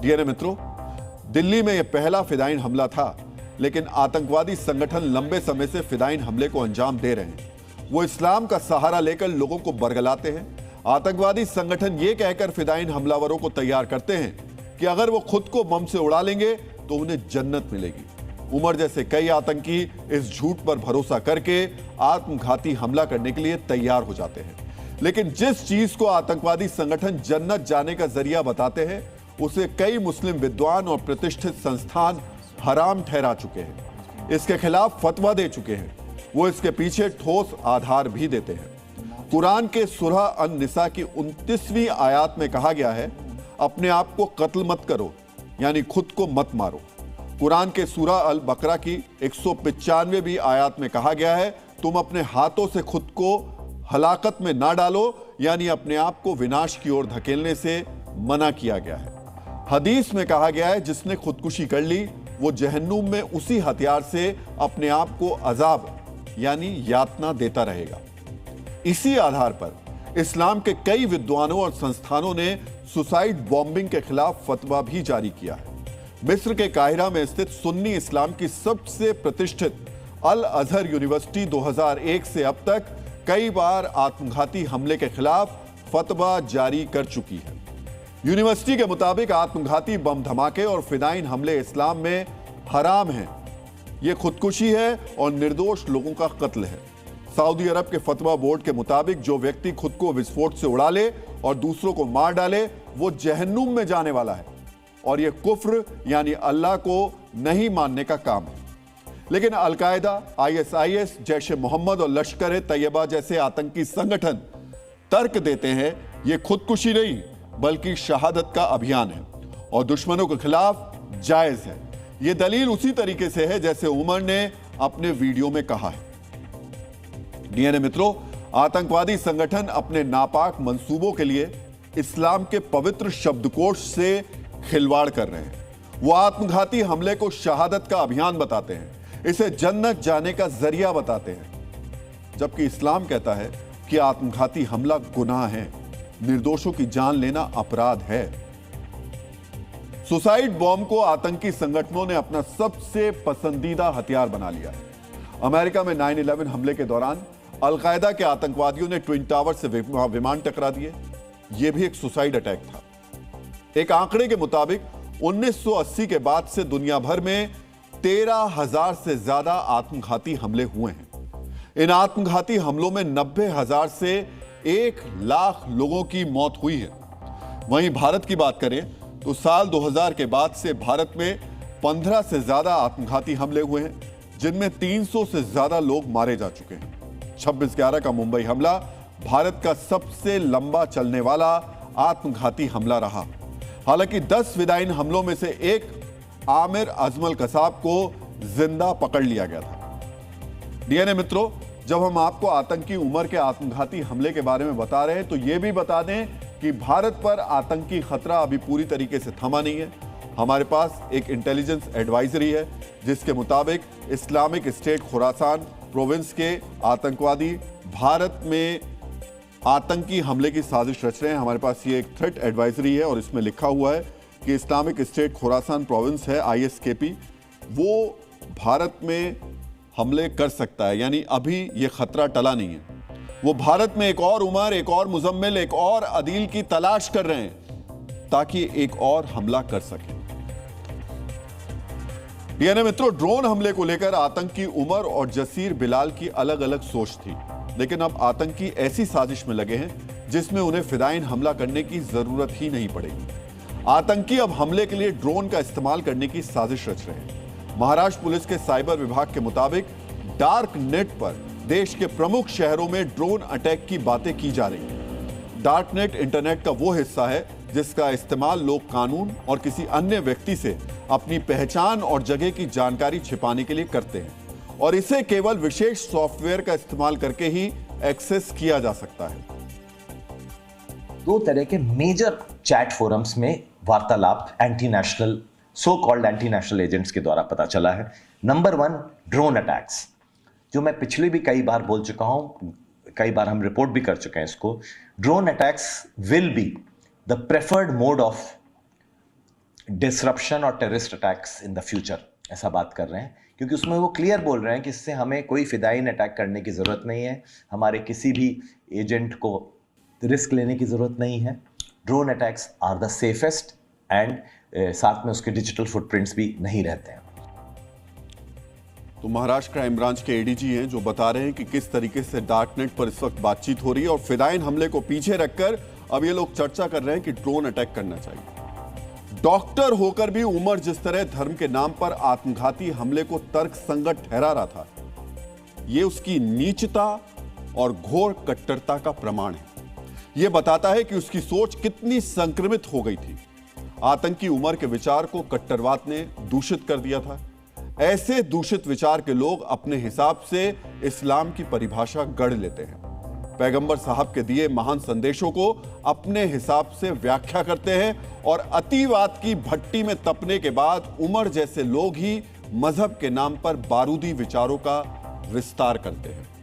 DNA मित्रों, दिल्ली में यह पहला फिदायीन हमला था, लेकिन आतंकवादी संगठन लंबे समय से फिदायीन हमले को अंजाम दे रहे हैं। वो इस्लाम का सहारा लेकर लोगों को बरगलाते हैं। आतंकवादी संगठन ये कहकर फिदायीन हमलावरों को तैयार करते हैं कि अगर वो खुद को बम से उड़ा लेंगे तो उन्हें जन्नत मिलेगी। उमर जैसे कई आतंकी इस झूठ पर भरोसा करके आत्मघाती हमला करने के लिए तैयार हो जाते हैं। लेकिन जिस चीज को आतंकवादी संगठन जन्नत जाने का जरिया बताते हैं, उसे कई मुस्लिम विद्वान और प्रतिष्ठित संस्थान हराम ठहरा चुके हैं, इसके खिलाफ फतवा दे चुके हैं। वो इसके पीछे ठोस आधार भी देते हैं। कुरान के सूरह अन-निसा की 29वीं आयत में कहा गया है, अपने आप को कत्ल मत करो, यानी खुद को मत मारो। कुरान के सूरह अल बकरा की 195वीं आयत में कहा गया है, तुम अपने हाथों से खुद को हलाकत में ना डालो, यानी अपने आप को विनाश की ओर धकेलने से मना किया गया है। हदीस में कहा गया है, जिसने खुदकुशी कर ली वो जहन्नुम में उसी हथियार से अपने आप को अजाब यानी यातना देता रहेगा। इसी आधार पर इस्लाम के कई विद्वानों और संस्थानों ने सुसाइड बॉम्बिंग के खिलाफ फतवा भी जारी किया है। मिस्र के काहिरा में स्थित सुन्नी इस्लाम की सबसे प्रतिष्ठित अल अजहर यूनिवर्सिटी 2001 से अब तक कई बार आत्मघाती हमले के खिलाफ फतवा जारी कर चुकी है। यूनिवर्सिटी के मुताबिक आत्मघाती बम धमाके और फिदायीन हमले इस्लाम में हराम हैं। यह खुदकुशी है और निर्दोष लोगों का कत्ल है। सऊदी अरब के फतवा बोर्ड के मुताबिक जो व्यक्ति खुद को विस्फोट से उड़ा ले और दूसरों को मार डाले, वो जहन्नुम में जाने वाला है और यह कुफ्र यानी अल्लाह को नहीं मानने का काम है। लेकिन अल-कायदा, ISIS, जैश-ए मोहम्मद और लश्कर-ए-तैयबा जैसे आतंकी संगठन तर्क देते हैं, यह खुदकुशी नहीं बल्कि शहादत का अभियान है और दुश्मनों के खिलाफ जायज है। यह दलील उसी तरीके से है जैसे उमर ने अपने वीडियो में कहा है। डीएनए मित्रों, आतंकवादी संगठन अपने नापाक मंसूबों के लिए इस्लाम के पवित्र शब्दकोश से खिलवाड़ कर रहे हैं। वो आत्मघाती हमले को शहादत का अभियान बताते हैं, इसे जन्नत जाने का जरिया बताते हैं, जबकि इस्लाम कहता है कि आत्मघाती हमला गुनाह है, निर्दोषों की जान लेना अपराध है। सुसाइड बॉम्ब को आतंकी संगठनों ने अपना सबसे पसंदीदा हथियार बना लिया है। अमेरिका में 9/11 हमले के दौरान अल-कायदा के आतंकवादियों ने ट्विन टावर से विमान टकरा दिए। यह भी एक सुसाइड अटैक था। एक आंकड़े के मुताबिक 1980 के बाद से दुनिया भर में 13,000 से ज्यादा आत्मघाती हमले हुए हैं। इन आत्मघाती हमलों में 90,000 से 1,00,000 लोगों की मौत हुई है। वहीं भारत की बात करें तो साल 2000 के बाद से भारत में 15 से ज्यादा आत्मघाती हमले हुए हैं, जिनमें 300 से ज्यादा लोग मारे जा चुके हैं। 26/11 का मुंबई हमला भारत का सबसे लंबा चलने वाला आत्मघाती हमला रहा। हालांकि 10 फिदायीन हमलों में से एक आमिर अजमल कसाब को जिंदा पकड़ लिया गया था। डीएनए मित्रों, जब हम आपको आतंकी उमर के आत्मघाती हमले के बारे में बता रहे हैं तो यह भी बता दें कि भारत पर आतंकी खतरा अभी पूरी तरीके से थमा नहीं है। हमारे पास एक इंटेलिजेंस एडवाइजरी है जिसके मुताबिक इस्लामिक स्टेट खुरासान प्रोविंस के आतंकवादी भारत में आतंकी हमले की साजिश रच रहे हैं। हमारे पास ये एक थ्रेट एडवाइजरी है और इसमें लिखा हुआ है कि इस्लामिक स्टेट खुरासान प्रोविंस है ISKP, वो भारत में हमले कर सकता है, यानी अभी ये खतरा टला नहीं है। वो भारत में एक और उमर, एक और मुजम्मिल, एक और अदील की तलाश कर रहे हैं ताकि एक और हमला कर सके। डीएनए मित्रों, ड्रोन हमले को लेकर आतंकी उमर और जसीर बिलाल की अलग अलग सोच थी, लेकिन अब आतंकी ऐसी साजिश में लगे हैं जिसमें उन्हें फिदायीन हमला करने की जरूरत ही नहीं पड़ेगी। आतंकी अब हमले के लिए ड्रोन का इस्तेमाल करने की साजिश रच रहे हैं। महाराष्ट्र पुलिस के साइबर विभाग के मुताबिक डार्क नेट पर देश के प्रमुख शहरों में ड्रोन अटैक की बातें की जा रही हैं। डार्क नेट इंटरनेट का वो हिस्सा है जिसका इस्तेमाल लोग कानून और किसी अन्य व्यक्ति से अपनी पहचान और जगह की जानकारी छिपाने के लिए करते हैं और इसे केवल विशेष सॉफ्टवेयर का इस्तेमाल करके ही एक्सेस किया जा सकता है। 2 तरह के मेजर चैट फोरम्स में वार्तालाप anti national, so called anti national agents के द्वारा पता चला है। नंबर 1, ड्रोन अटैक्स, जो मैं पिछले भी कई बार बोल चुका हूं, कई बार हम रिपोर्ट भी कर चुके हैं इसको। Drone attacks will be the preferred mode of disruption और terrorist attacks in the future, ऐसा बात कर रहे हैं, क्योंकि उसमें वो क्लियर बोल रहे हैं कि इससे हमें कोई फिदाइन अटैक करने की ज़रूरत नहीं है, हमारे किसी भी एजेंट को रिस्क लेने की ज़रूरत नहीं है। Drone attacks are the safest and साथ में उसके डिजिटल फुटप्रिंट्स भी नहीं रहते हैं। तो महाराष्ट्र क्राइम ब्रांच के एडीजी हैं जो बता रहे हैं कि किस तरीके से डार्कनेट पर इस वक्त बातचीत हो रही है और फिदाइन हमले को पीछे रखकर अब ये लोग चर्चा कर रहे हैं कि ड्रोन अटैक करना चाहिए। डॉक्टर होकर भी उमर जिस तरह धर्म के नाम पर आत्मघाती हमले को तर्कसंगत ठहरा रहा था, यह उसकी नीचता और घोर कट्टरता का प्रमाण है। यह बताता है कि उसकी सोच कितनी संक्रमित हो गई थी। आतंकी उमर के विचार को कट्टरवाद ने दूषित कर दिया था। ऐसे दूषित विचार के लोग अपने हिसाब से इस्लाम की परिभाषा गढ़ लेते हैं, पैगंबर साहब के दिए महान संदेशों को अपने हिसाब से व्याख्या करते हैं और अतिवाद की भट्टी में तपने के बाद उमर जैसे लोग ही मजहब के नाम पर बारूदी विचारों का विस्तार करते हैं।